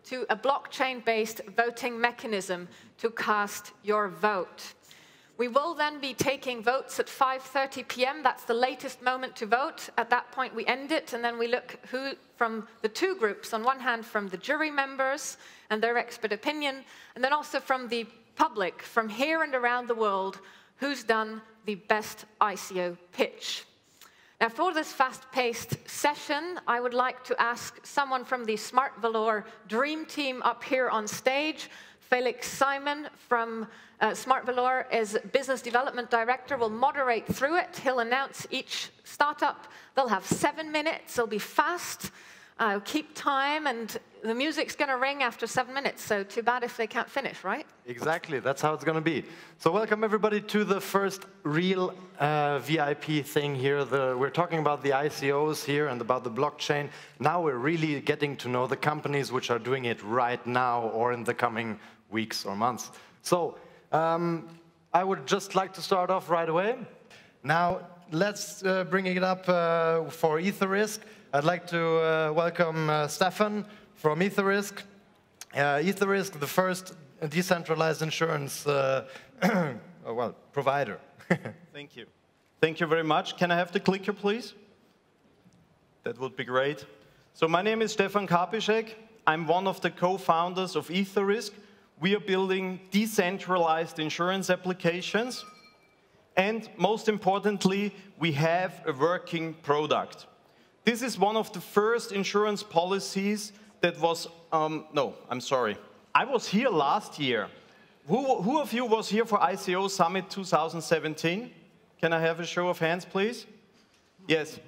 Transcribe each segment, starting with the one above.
to a blockchain-based voting mechanism to cast your vote. We will then be taking votes at 5:30 p.m. That's the latest moment to vote. At that point, we end it, and then we look who from the two groups. On one hand, from the jury members and their expert opinion, and then also from the public, from here and around the world, who's done the best ICO pitch. Now, for this fast-paced session, I would like to ask someone from the Smart Valor Dream Team up here on stage. Felix Simon from Smart Valor is Business Development Director, will moderate through it. He'll announce each startup. They'll have 7 minutes. They'll be fast. Keep time, and the music's going to ring after 7 minutes, so too bad if they can't finish, right? Exactly, that's how it's going to be. So welcome everybody to the first real VIP thing here. We're talking about the ICOs here and about the blockchain. Now we're really getting to know the companies which are doing it right now or in the coming weeks or months. So I would just like to start off right away. Now let's bring it up for Etherisc. I'd like to welcome Stefan from Etherisc. Etherisc, the first decentralized insurance provider. Thank you. Thank you very much. Can I have the clicker, please? That would be great. So my name is Stefan Kapiszek. I'm one of the co-founders of Etherisc. We are building decentralized insurance applications. And most importantly, we have a working product. This is one of the first insurance policies that was, no, I'm sorry. I was here last year. Who of you was here for ICO Summit 2017? Can I have a show of hands, please? Yes.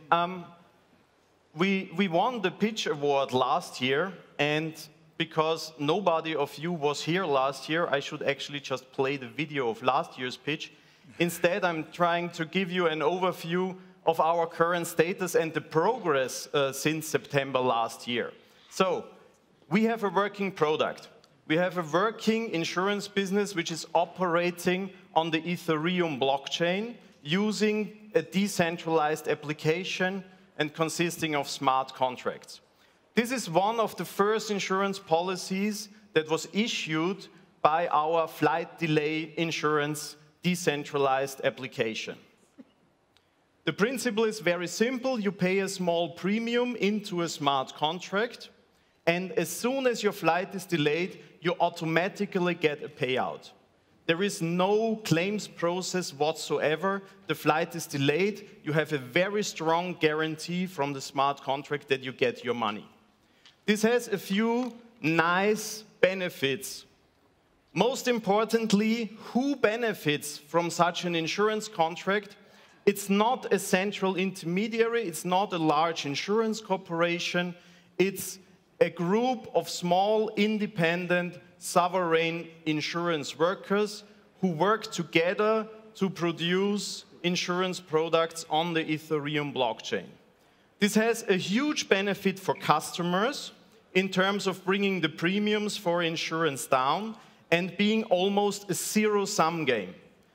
We won the pitch award last year, and because nobody of you was here last year, I should actually just play the video of last year's pitch. Instead, I'm trying to give you an overview of our current status and the progress since September last year. So, we have a working product. We have a working insurance business which is operating on the Ethereum blockchain using a decentralized application and consisting of smart contracts. This is one of the first insurance policies that was issued by our flight delay insurance decentralized application. The principle is very simple. You pay a small premium into a smart contract, and as soon as your flight is delayed, you automatically get a payout. There is no claims process whatsoever. The flight is delayed. You have a very strong guarantee from the smart contract that you get your money. This has a few nice benefits. Most importantly, who benefits from such an insurance contract? It's not a central intermediary, it's not a large insurance corporation, it's a group of small, independent, sovereign insurance workers who work together to produce insurance products on the Ethereum blockchain. This has a huge benefit for customers in terms of bringing the premiums for insurance down and being almost a zero-sum game.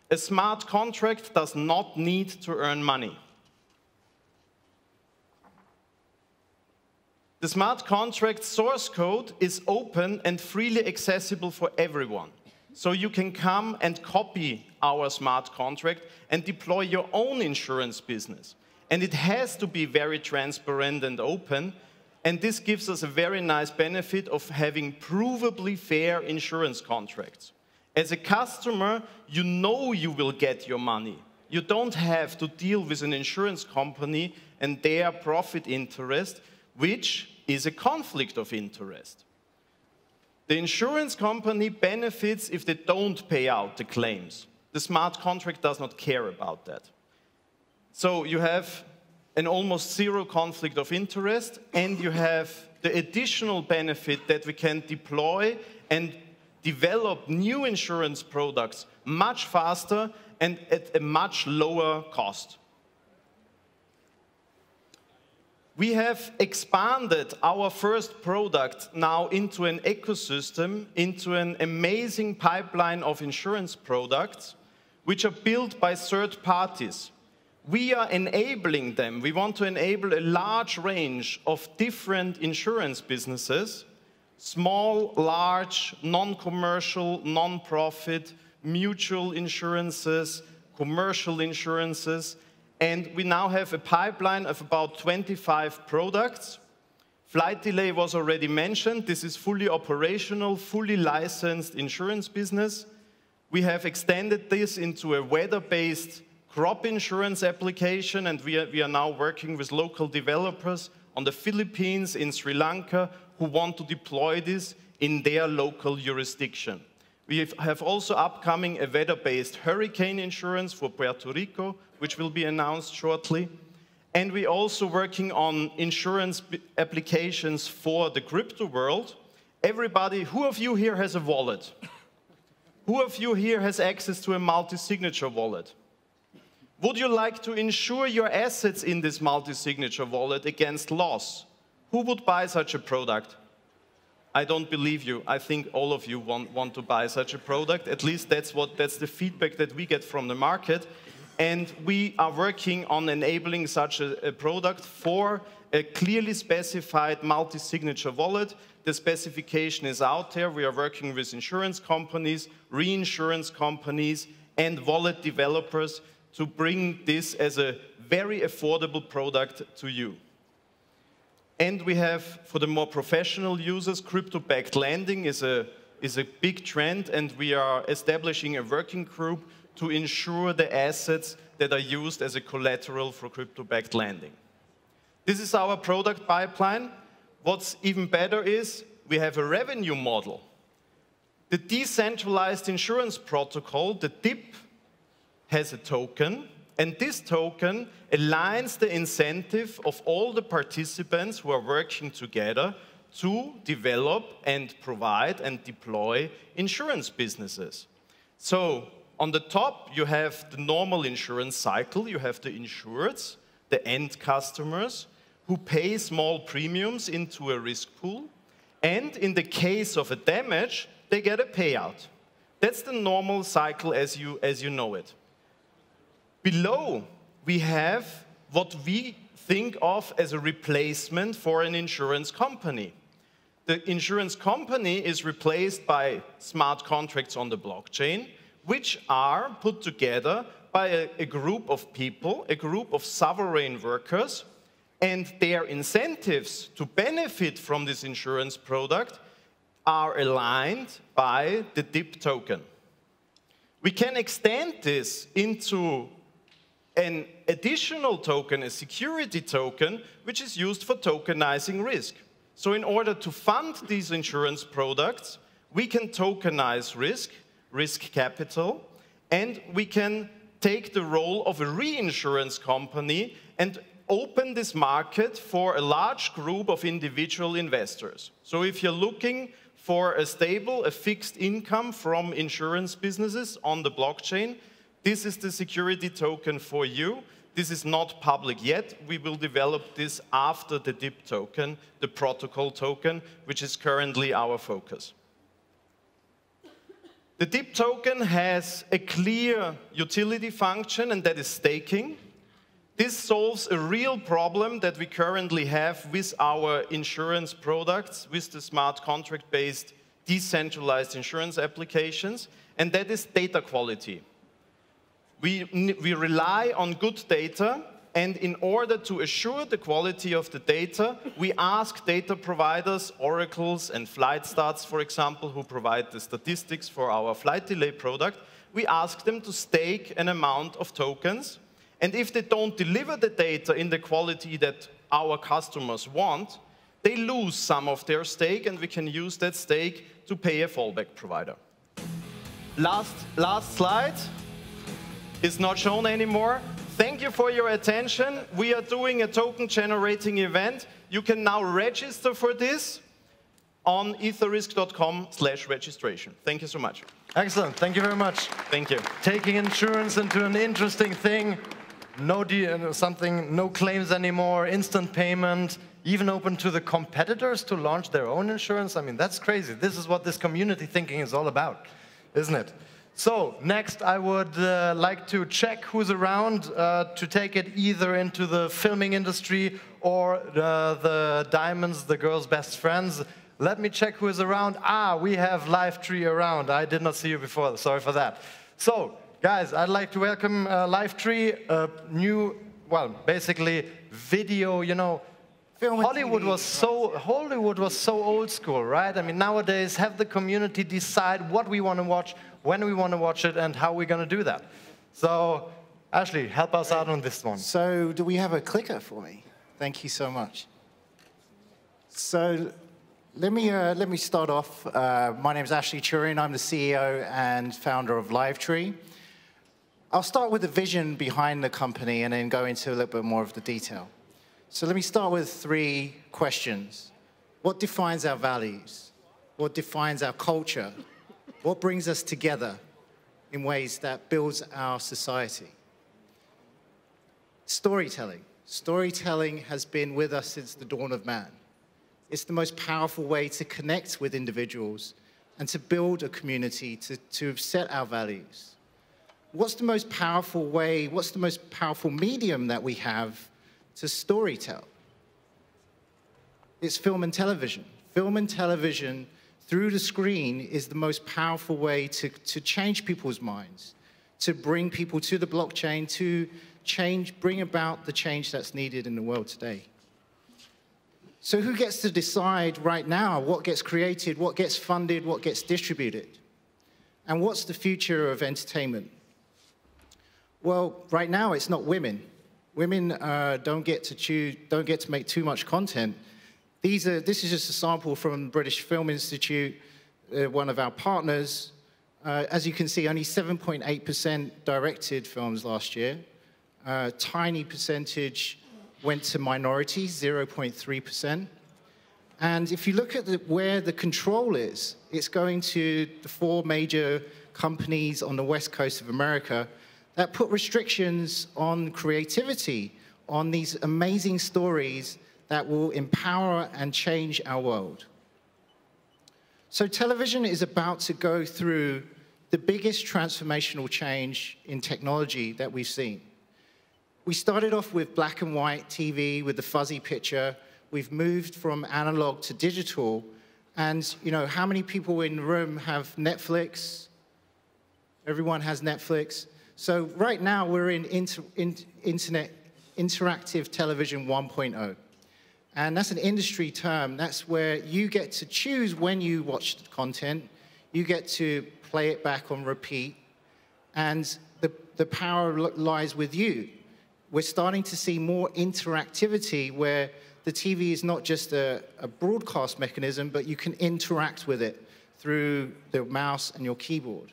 A smart contract does not need to earn money. The smart contract source code is open and freely accessible for everyone. So you can come and copy our smart contract and deploy your own insurance business. And it has to be very transparent and open. And this gives us a very nice benefit of having provably fair insurance contracts. As a customer, you know you will get your money. You don't have to deal with an insurance company and their profit interest, which is a conflict of interest. The insurance company benefits if they don't pay out the claims. The smart contract does not care about that. So you have an almost zero conflict of interest, and you have the additional benefit that we can deploy and develop new insurance products much faster and at a much lower cost. We have expanded our first product now into an ecosystem, into an amazing pipeline of insurance products, which are built by third parties. We are enabling them. We want to enable a large range of different insurance businesses small, large, non-commercial, non-profit, mutual insurances, commercial insurances, and we now have a pipeline of about 25 products. Flight delay was already mentioned. This is fully operational, fully licensed insurance business. We have extended this into a weather-based crop insurance application, and we are now working with local developers on the Philippines, in Sri Lanka, who want to deploy this in their local jurisdiction. We have also upcoming a weather-based hurricane insurance for Puerto Rico, which will be announced shortly. And we're also working on insurance applications for the crypto world. Everybody, who of you here has a wallet? Who of you here has access to a multi-signature wallet? Would you like to insure your assets in this multi-signature wallet against loss? Who would buy such a product? I don't believe you. I think all of you want to buy such a product. At least that's the feedback that we get from the market. And we are working on enabling such a product for a clearly specified multi-signature wallet. The specification is out there. We are working with insurance companies, reinsurance companies, and wallet developers to bring this as a very affordable product to you. And we have, for the more professional users, crypto-backed lending is a big trend, and we are establishing a working group to ensure the assets that are used as a collateral for crypto-backed lending. This is our product pipeline. What's even better is we have a revenue model. The decentralized insurance protocol, the DIP, has a token, and this token aligns the incentive of all the participants who are working together to develop and provide and deploy insurance businesses. So on the top, you have the normal insurance cycle. You have the insureds, the end customers, who pay small premiums into a risk pool. And in the case of a damage, they get a payout. That's the normal cycle as you know it. Below, we have what we think of as a replacement for an insurance company. The insurance company is replaced by smart contracts on the blockchain, which are put together by a group of people, a group of sovereign workers, and their incentives to benefit from this insurance product are aligned by the DIP token. We can extend this into an additional token, a security token, which is used for tokenizing risk. So in order to fund these insurance products, we can tokenize risk capital, and we can take the role of a reinsurance company and open this market for a large group of individual investors. So if you're looking for a stable, a fixed income from insurance businesses on the blockchain, this is the security token for you. This is not public yet. We will develop this after the DIP token, the protocol token, which is currently our focus. The DIP token has a clear utility function, and that is staking. This solves a real problem that we currently have with our insurance products, with the smart contract-based decentralized insurance applications, and that is data quality. We rely on good data, and in order to assure the quality of the data, we ask data providers, oracles and FlightStats, for example, who provide the statistics for our flight delay product, we ask them to stake an amount of tokens. And if they don't deliver the data in the quality that our customers want, they lose some of their stake, and we can use that stake to pay a fallback provider. Last slide is not shown anymore. Thank you for your attention. We are doing a token generating event. You can now register for this on Etherisc.com/registration. Thank you so much. Excellent. Thank you very much. Thank you. Taking insurance into an interesting thing. No claims anymore, instant payment, even open to the competitors to launch their own insurance. I mean, that's crazy. This is what this community thinking is all about, isn't it? So next, I would like to check who's around to take it either into the filming industry or the diamonds, the girls' best friends. Let me check who is around. Ah, we have LiveTree around. I did not see you before. Sorry for that. So, guys, I'd like to welcome LiveTree, a new, well, basically video, you know. Hollywood was so old school, right? I mean, nowadays, have the community decide what we want to watch, when we want to watch it, and how we're going to do that. So, Ashley, help us out on this one. So, do we have a clicker for me? Thank you so much. So, let me start off. My name is Ashley Turin. I'm the CEO and founder of LiveTree. I'll start with the vision behind the company and then go into a little bit more of the detail. So let me start with 3 questions. What defines our values? What defines our culture? What brings us together in ways that builds our society? Storytelling. Storytelling has been with us since the dawn of man. It's the most powerful way to connect with individuals and to build a community, to set our values. What's the most powerful way, what's the most powerful medium that we have to storytell? It's film and television. Film and television through the screen is the most powerful way to change people's minds, to bring people to the blockchain, to bring about the change that's needed in the world today. So who gets to decide right now what gets created, what gets funded, what gets distributed? And what's the future of entertainment? Well, right now it's not women. Women don't get to choose, don't get to make too much content. This is just a sample from the British Film Institute, one of our partners. As you can see, only 7.8% directed films last year. Tiny percentage went to minorities, 0.3%. And if you look at where the control is, it's going to the 4 major companies on the west coast of America that put restrictions on creativity, on these amazing stories that will empower and change our world. So television is about to go through the biggest transformational change in technology that we've seen. We started off with black and white TV with the fuzzy picture. We've moved from analog to digital. And you know, how many people in the room have Netflix? Everyone has Netflix. So right now, we're in interactive television 1.0. And that's an industry term. That's where you get to choose when you watch the content. You get to play it back on repeat. And the power lies with you. We're starting to see more interactivity where the TV is not just a broadcast mechanism, but you can interact with it through the mouse and your keyboard.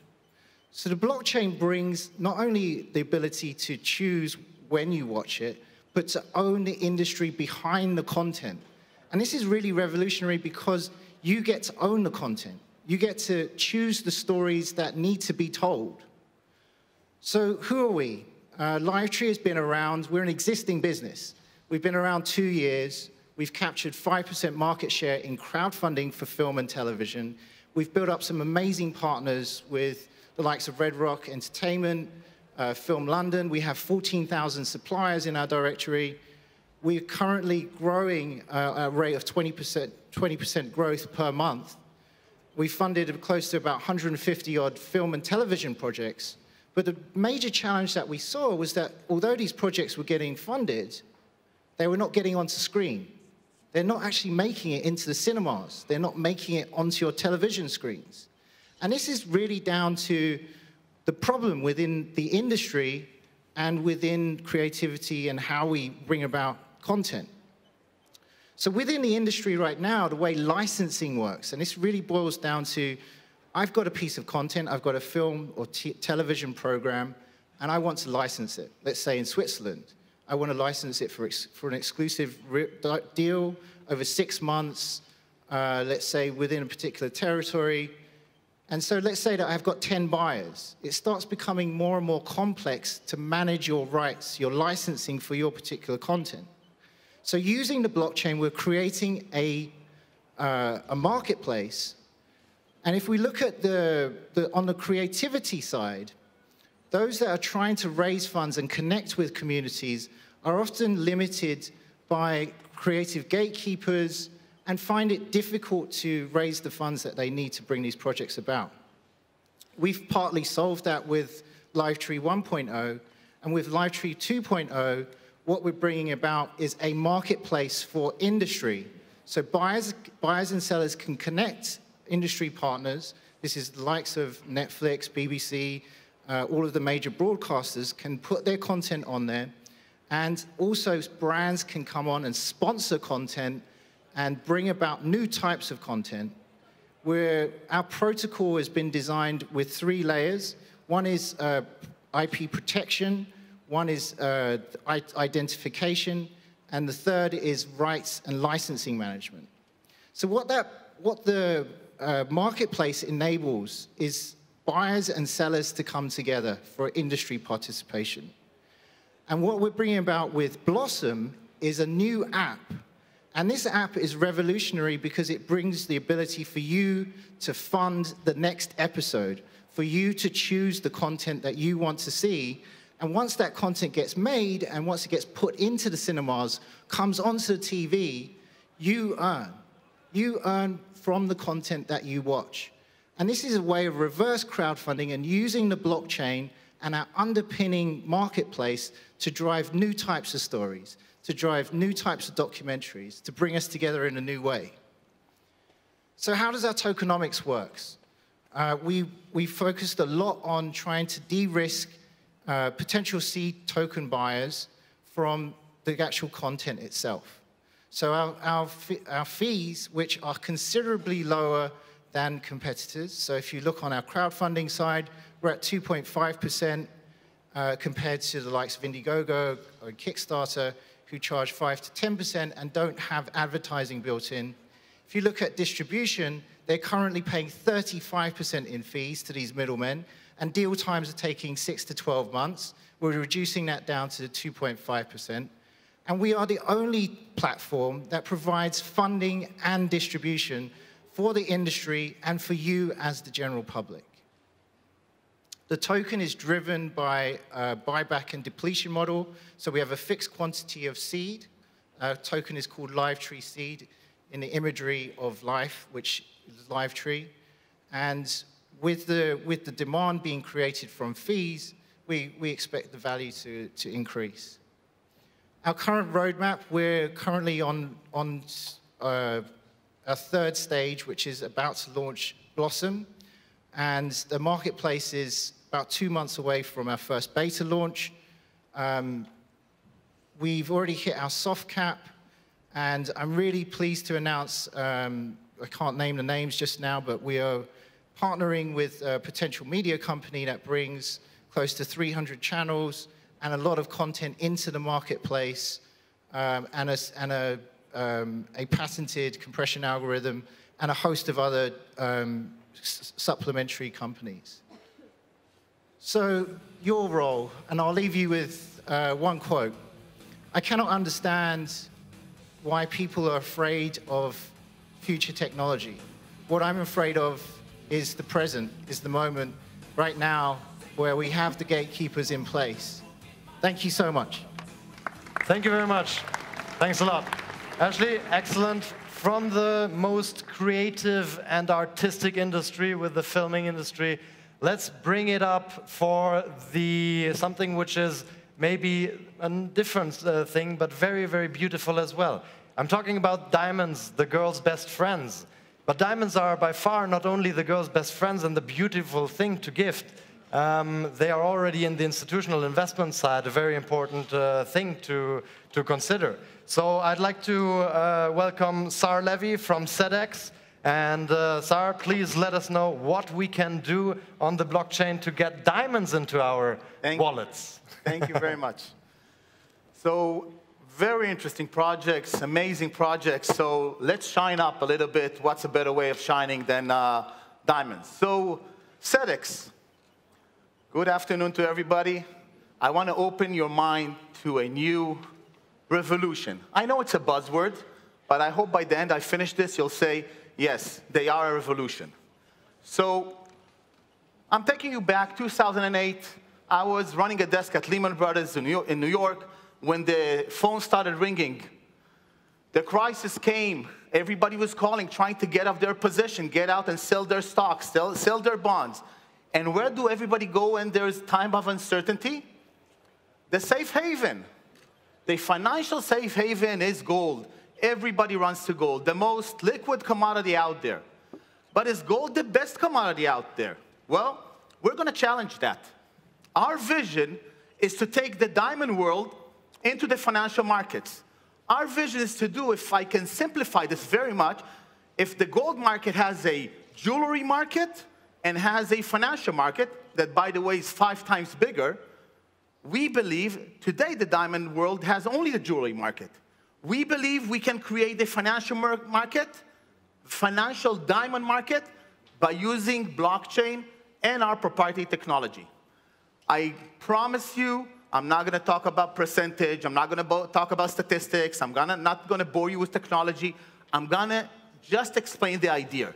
So the blockchain brings not only the ability to choose when you watch it, but to own the industry behind the content. And this is really revolutionary because you get to own the content. You get to choose the stories that need to be told. So who are we? LiveTree has been around. We're an existing business. We've been around 2 years. We've captured 5% market share in crowdfunding for film and television. We've built up some amazing partners with the likes of Red Rock Entertainment, Film London. We have 14,000 suppliers in our directory. We're currently growing at a rate of 20% growth per month. We funded close to about 150-odd film and television projects. But the major challenge that we saw was that although these projects were getting funded, they were not getting onto screen. They're not actually making it into the cinemas. They're not making it onto your television screens. And this is really down to the problem within the industry and within creativity and how we bring about content. So within the industry right now, the way licensing works, and this really boils down to, I've got a piece of content, I've got a film or television program, and I want to license it. Let's say in Switzerland. I want to license it for an exclusive deal over 6 months, let's say within a particular territory. And so let's say that I've got 10 buyers. It starts becoming more and more complex to manage your rights, your licensing for your particular content. So using the blockchain, we're creating a marketplace. And if we look at on the creativity side, those that are trying to raise funds and connect with communities are often limited by creative gatekeepers and find it difficult to raise the funds that they need to bring these projects about. We've partly solved that with LiveTree 1.0, and with LiveTree 2.0, what we're bringing about is a marketplace for industry. So buyers and sellers can connect industry partners. This is the likes of Netflix, BBC, all of the major broadcasters can put their content on there. And also brands can come on and sponsor content and bring about new types of content, where our protocol has been designed with 3 layers. One is IP protection, one is identification, and the third is rights and licensing management. So what the marketplace enables is buyers and sellers to come together for industry participation. And what we're bringing about with Blossom is a new app. And this app is revolutionary because it brings the ability for you to fund the next episode, for you to choose the content that you want to see. And once that content gets made and once it gets put into the cinemas, comes onto the TV, you earn. You earn from the content that you watch. And this is a way of reverse crowdfunding and using the blockchain and our underpinning marketplace to drive new types of stories, to drive new types of documentaries, to bring us together in a new way. So how does our tokenomics work? We focused a lot on trying to de-risk potential seed token buyers from the actual content itself. So our fees, which are considerably lower than competitors. So if you look on our crowdfunding side, we're at 2.5% compared to the likes of Indiegogo or Kickstarter, who charge 5 to 10% and don't have advertising built in. If you look at distribution, they're currently paying 35% in fees to these middlemen, and deal times are taking 6 to 12 months. We're reducing that down to 2.5%. And we are the only platform that provides funding and distribution for the industry and for you as the general public. The token is driven by a buyback and depletion model. So we have a fixed quantity of seed. Our token is called LiveTree Seed in the imagery of life, which is LiveTree. And with the demand being created from fees, we expect the value to increase. Our current roadmap, we're currently on a 3rd stage, which is about to launch Blossom. And the marketplace is about 2 months away from our first beta launch. We've already hit our soft cap, and I'm really pleased to announce, I can't name the names just now, but we are partnering with a potential media company that brings close to 300 channels and a lot of content into the marketplace, and a patented compression algorithm, and a host of other supplementary companies. So your role, and I'll leave you with one quote. I cannot understand why people are afraid of future technology. What I'm afraid of is the present, is the moment right now where we have the gatekeepers in place. Thank you so much. Thank you very much. Thanks a lot. Ashley, excellent. From the most creative and artistic industry with the filming industry, let's bring it up for something which is maybe a different thing, but very, very beautiful as well. I'm talking about diamonds, the girls' best friends. But diamonds are by far not only the girls' best friends and the beautiful thing to gift. They are already in the institutional investment side, a very important thing to consider. So I'd like to welcome Sar Levy from CEDEX. And Sar, please let us know what we can do on the blockchain to get diamonds into our wallets. Thank you very much. So very interesting projects, amazing projects. So let's shine up a little bit. What's a better way of shining than diamonds? So CEDEX. Good afternoon to everybody. I want to open your mind to a new revolution. I know it's a buzzword, but I hope by the end I finish this, you'll say, yes, they are a revolution. So I'm taking you back 2008. I was running a desk at Lehman Brothers in New York when the phone started ringing. The crisis came, everybody was calling, trying to get off their position, get out and sell their stocks, sell their bonds. And where do everybody go when there's time of uncertainty? The safe haven. The financial safe haven is gold. Everybody runs to gold, the most liquid commodity out there. But is gold the best commodity out there? Well, we're going to challenge that. Our vision is to take the diamond world into the financial markets. Our vision is to do, if I can simplify this very much, if the gold market has a jewelry market and has a financial market, that by the way is 5 times bigger, we believe today the diamond world has only the jewelry market. We believe we can create a financial market, financial diamond market, by using blockchain and our proprietary technology. I promise you, I'm not going to talk about percentage. I'm not going to talk about statistics. I'm not going to bore you with technology. I'm going to just explain the idea.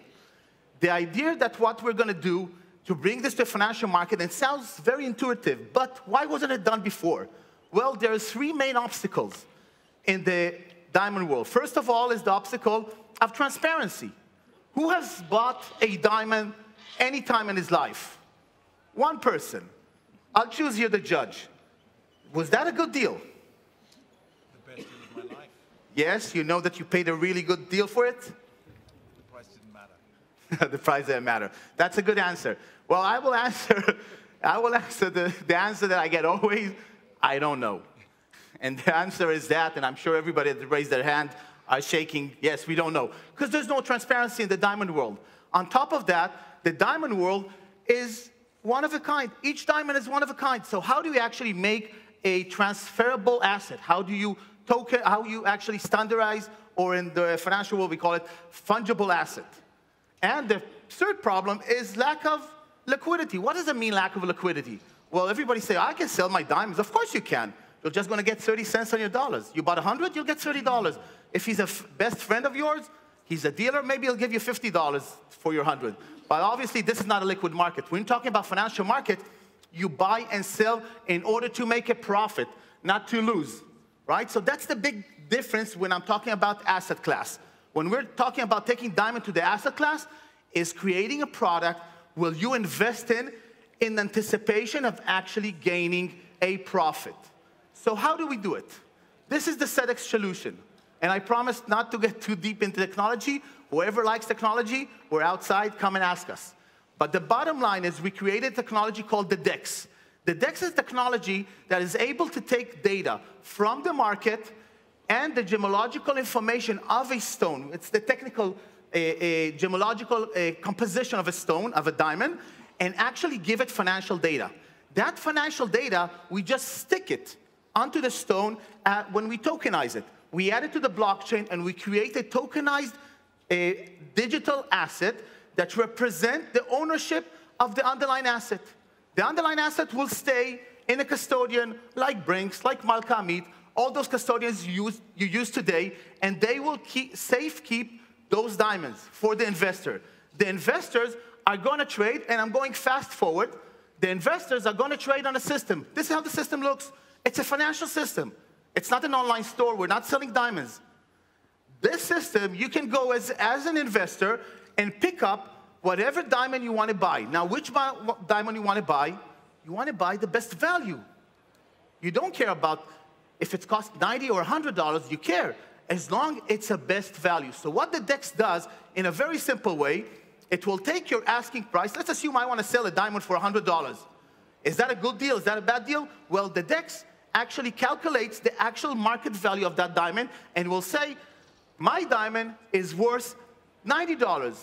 The idea that what we're going to do to bring this to a financial market, and it sounds very intuitive, but why wasn't it done before? Well, there are 3 main obstacles in the diamond world. First of all is the obstacle of transparency. Who has bought a diamond any time in his life? One person. I'll choose here the judge. Was that a good deal? The best deal of my life. Yes, you know that you paid a really good deal for it? The price didn't matter. The price didn't matter. That's a good answer. Well, I will answer the answer that I get always, I don't know. And the answer is that, and I'm sure everybody that raised their hand are shaking, yes, we don't know. Because there's no transparency in the diamond world. On top of that, the diamond world is one of a kind. Each diamond is one of a kind. So how do we actually make a transferable asset? How do you actually standardize, or in the financial world we call it fungible asset? And the third problem is lack of liquidity. What does it mean, lack of liquidity? Well, everybody say, I can sell my diamonds. Of course you can. You're just going to get 30 cents on your dollars. You bought 100, you'll get $30. If he's a best friend of yours, he's a dealer, maybe he'll give you $50 for your 100. But obviously, this is not a liquid market. When you're talking about financial market, you buy and sell in order to make a profit, not to lose, right? So that's the big difference when I'm talking about asset class. When we're talking about taking diamond to the asset class, is creating a product will you invest in anticipation of actually gaining a profit. So how do we do it? This is the CEDEX solution. And I promise not to get too deep into technology. Whoever likes technology, we're outside, come and ask us. But the bottom line is we created technology called the DEX. The DEX is technology that is able to take data from the market and the gemological information of a stone. It's the technical gemological composition of a stone, of a diamond, and actually give it financial data. That financial data, we just stick it onto the stone when we tokenize it. We add it to the blockchain, and we create a tokenized digital asset that represents the ownership of the underlying asset. The underlying asset will stay in a custodian like Brinks, like Malka-Amit, all those custodians you use today, and they will safekeep those diamonds for the investor. The investors are going to trade, and I'm going fast forward. The investors are going to trade on a system. This is how the system looks. It's a financial system. It's not an online store. We're not selling diamonds. This system, you can go as an investor and pick up whatever diamond you want to buy. Now, which diamond you want to buy? You want to buy the best value. You don't care about if it costs $90 or $100. You care as long as it's a best value. So what the DEX does, in a very simple way, it will take your asking price. Let's assume I want to sell a diamond for $100. Is that a good deal? Is that a bad deal? Well, the DEX actually calculates the actual market value of that diamond and will say, my diamond is worth $90.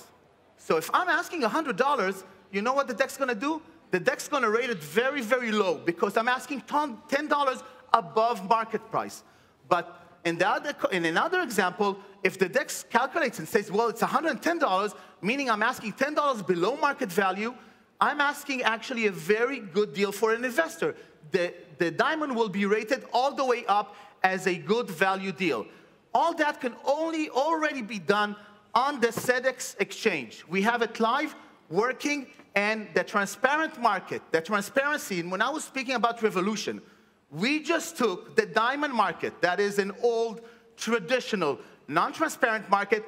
So if I'm asking $100, you know what the DEX is going to do? The DEX is going to rate it very, very low because I'm asking $10 above market price. But in another example, if the DEX calculates and says, well, it's $110, meaning I'm asking $10 below market value, I'm asking actually a very good deal for an investor. The diamond will be rated all the way up as a good value deal. All that can already be done on the CEDEX exchange. We have it live, working, and the transparent market, the transparency, and when I was speaking about revolution, we just took the diamond market, that is an old, traditional, non-transparent market,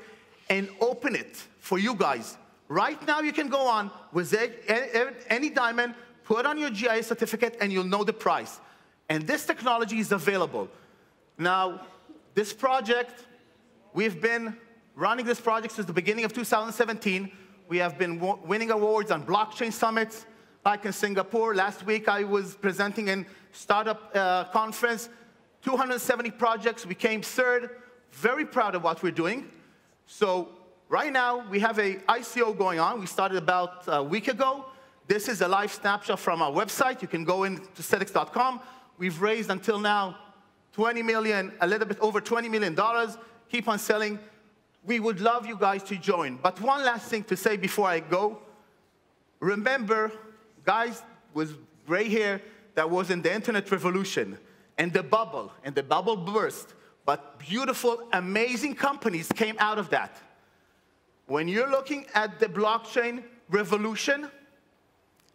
and open it for you guys. Right now, you can go on with any diamond, put on your GIA certificate, and you'll know the price. And this technology is available. Now, this project, we've been running this project since the beginning of 2017. We have been winning awards on blockchain summits, like in Singapore. Last week, I was presenting in startup conference, 270 projects. We came third. Very proud of what we're doing. So right now, we have a ICO going on. We started about a week ago. This is a live snapshot from our website. You can go into CEDEX.com. We've raised until now 20 million, a little bit over $20 million. Keep on selling. We would love you guys to join. But one last thing to say before I go. Remember, guys with gray hair, that was in the internet revolution, and the bubble burst. But beautiful, amazing companies came out of that. When you're looking at the blockchain revolution,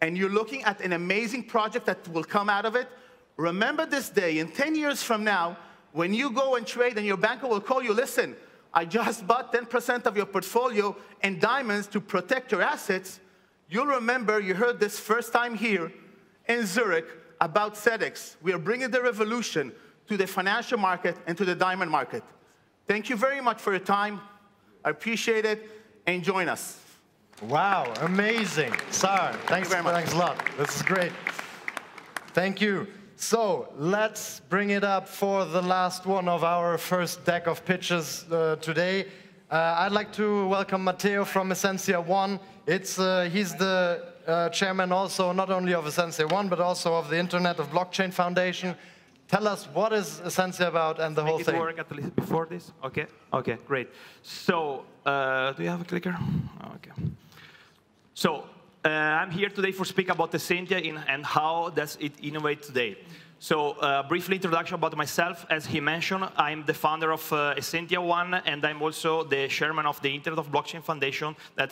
and you're looking at an amazing project that will come out of it, remember this day. In 10 years from now, when you go and trade and your banker will call you, listen, I just bought 10% of your portfolio in diamonds to protect your assets, you'll remember you heard this first time here in Zurich about CEDEX. We are bringing the revolution to the financial market and to the diamond market. Thank you very much for your time. I appreciate it, and join us. Wow, amazing. Sar, thanks very much. Thanks a lot. This is great. Thank you. So let's bring it up for the last one of our first deck of pitches today. I'd like to welcome Matteo from Essentia 1. He's the chairman also not only of Essentia 1, but also of the Internet of Blockchain Foundation. Tell us, what is Essentia about and the whole thing? Make it work at least before this? Okay, okay, great. So, do you have a clicker? Okay. So, I'm here today for speak about Essentia and how does it innovate today. So, briefly introduction about myself. As he mentioned, I'm the founder of Essentia 1, and I'm also the chairman of the Internet of Blockchain Foundation that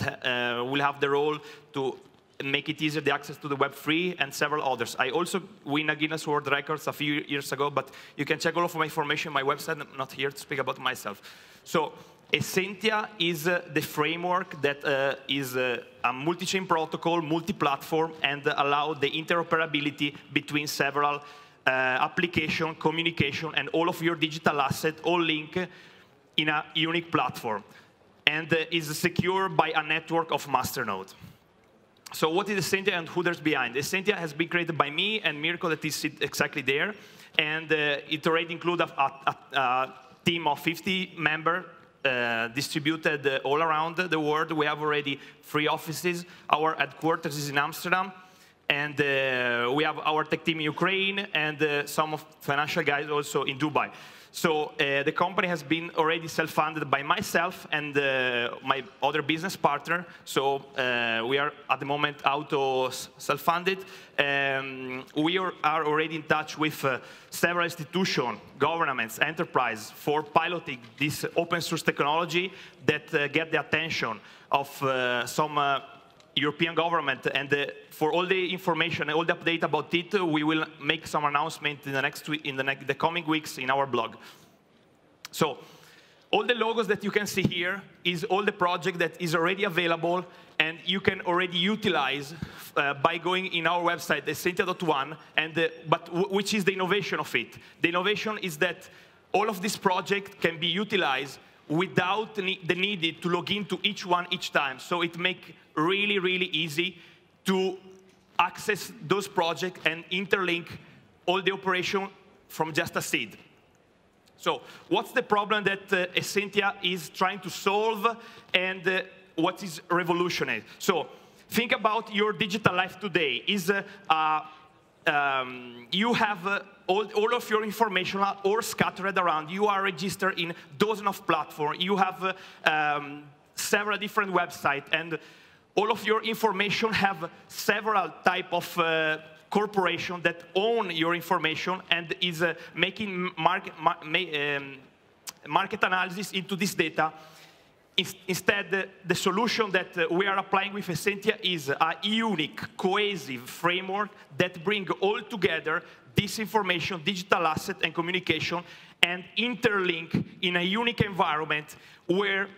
will have the role to make it easier the access to the Web3 and several others. I also win a Guinness World Records a few years ago, but you can check all of my information on my website. I'm not here to speak about myself. So Essentia is the framework that is a multi-chain protocol, multi-platform, and allow the interoperability between several application, communication, and all of your digital assets, all linked in a unique platform, and is secured by a network of masternodes. So what is Essentia and who there's behind? Essentia has been created by me and Mirko that is exactly there. And it already includes a team of 50 members distributed all around the world. We have already 3 offices. Our headquarters is in Amsterdam. And we have our tech team in Ukraine and some of financial guys also in Dubai. So the company has been already self-funded by myself and my other business partner. So we are at the moment auto self-funded. We are already in touch with several institutions, governments, enterprise for piloting this open source technology that get the attention of some European government. And for all the information, all the update about it, we will make some announcement in the coming weeks in our blog. So all the logos that you can see here is all the project that is already available and you can already utilize by going in our website, Essentia.1, but which is the innovation of it. The innovation is that all of this project can be utilized without the need to log into each one each time. So it makes really, really easy to access those projects and interlink all the operation from just a seed. So what's the problem that Essentia is trying to solve and what is revolutionary? So think about your digital life today. You have all of your information all scattered around. You are registered in dozens of platforms. You have several different websites, and all of your information have several type of corporation that own your information and is making market analysis into this data Instead, the solution that we are applying with Essentia is a unique, cohesive framework that brings all together this information, digital asset, and communication, and interlink in a unique environment where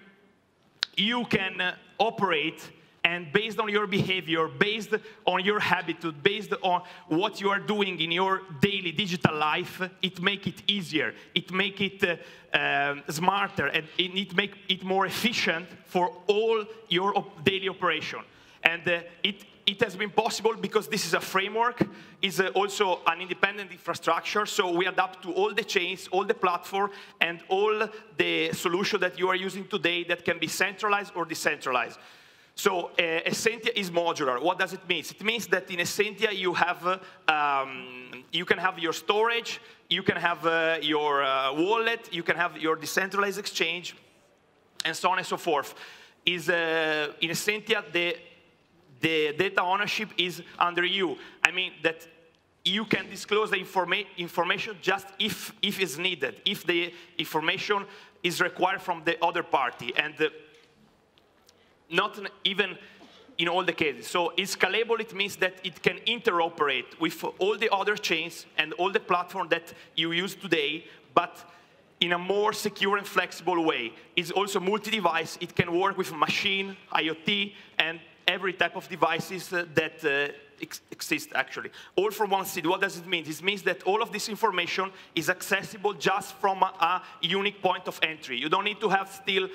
you can operate, and based on your behavior, based on your habitude, based on what you are doing in your daily digital life, it makes it easier, it makes it smarter, and it makes it more efficient for all your daily operation. And it has been possible because this is a framework, is also an independent infrastructure, so we adapt to all the chains, all the platform, and all the solution that you are using today that can be centralized or decentralized. So Essentia is modular. What does it mean? It means that in Essentia you have, you can have your storage, you can have your wallet, you can have your decentralized exchange, and so on and so forth. In Essentia, the data ownership is under you. I mean that you can disclose the information just if it's needed, if the information is required from the other party, and not even in all the cases. So it's scalable. It means that it can interoperate with all the other chains and all the platforms that you use today, but in a more secure and flexible way. It's also multi-device. It can work with machine, IoT, and every type of devices that exist, actually. All from one seed. What does it mean? This means that all of this information is accessible just from a unique point of entry. You don't need to have still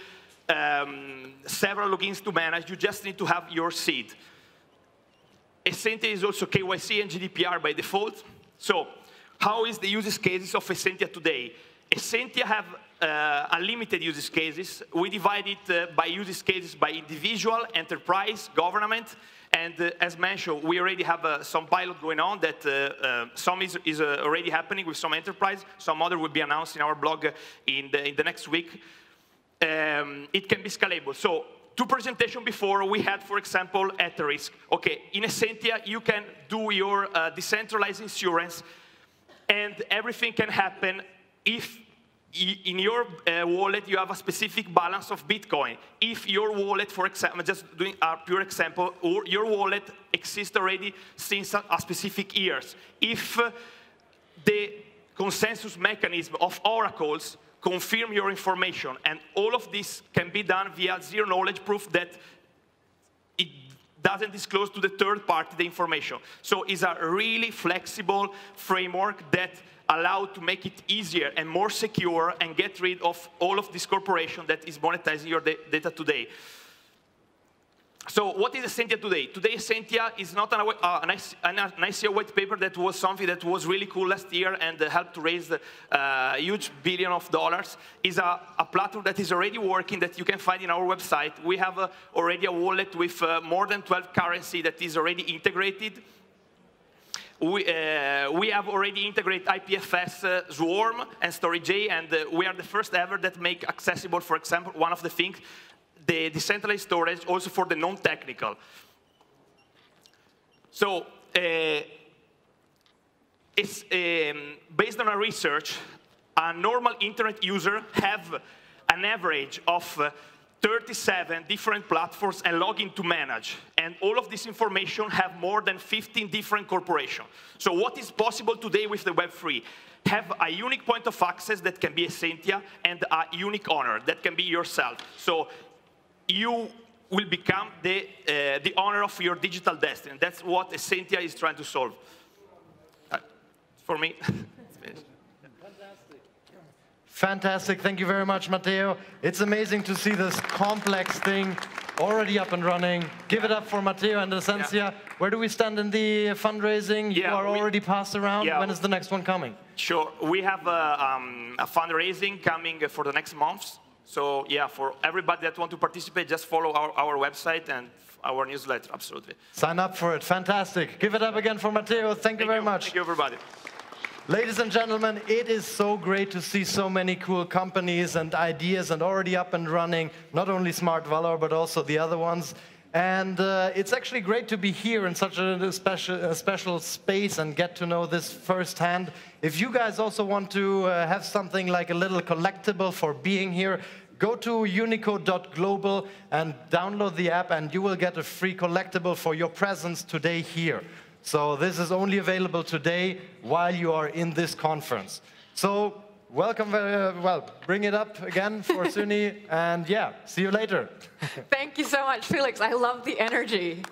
several logins to manage. You just need to have your seed. Essentia is also KYC and GDPR by default. So how is the use cases of Essentia today? Essentia have unlimited use cases. We divide it by use cases by individual, enterprise, government, and as mentioned, we already have some pilot going on that some is already happening with some enterprise. Some other will be announced in our blog in the next week. It can be scalable. So 2 presentations before, we had, for example, Etherisc. Okay, in Essentia, you can do your decentralized insurance, and everything can happen if in your wallet you have a specific balance of Bitcoin. If your wallet, for example, just doing a pure example, or your wallet exists already since a specific years. If the consensus mechanism of oracles confirm your information, and all of this can be done via zero knowledge proof that it doesn't disclose to the third party the information. So it's a really flexible framework that allows to make it easier and more secure and get rid of all of this corporation that is monetizing your data today. So what is Essentia today? Today, Essentia is not an ICO white paper that was something that was really cool last year and helped to raise a huge $billions of dollars. It's a platform that is already working that you can find in our website. We have already a wallet with more than 12 currency that is already integrated. We have already integrated IPFS, Swarm, and StorageJ, and we are the first ever that make accessible, for example, one of the things, the decentralized storage also for the non-technical. So it's based on our research, a normal internet user have an average of 37 different platforms and login to manage. And all of this information have more than 15 different corporations. So what is possible today with the Web3? Have a unique point of access that can be Essentia and a unique owner that can be yourself. So you will become the owner of your digital destiny. That's what Essentia is trying to solve. For me, it's finished. Fantastic. Thank you very much, Matteo. It's amazing to see this complex thing already up and running. Give it up for Matteo and Essentia. Yeah. Where do we stand in the fundraising? You are already passed around. When is the next one coming? Sure. We have a fundraising coming for the next months. So yeah, for everybody that want to participate, just follow our website and our newsletter, absolutely. Sign up for it. Fantastic. Give it up again for Matteo. Thank you very much. Thank you, everybody. Ladies and gentlemen, it is so great to see so many cool companies and ideas and already up and running, not only Smart Valor, but also the other ones. And it's actually great to be here in such a special space and get to know this firsthand. If you guys also want to have something like a little collectible for being here, go to unico.global and download the app, and you will get a free collectible for your presence today here. So this is only available today while you are in this conference. So welcome, well, bring it up again for Suni, and yeah, see you later. Thank you so much, Felix. I love the energy.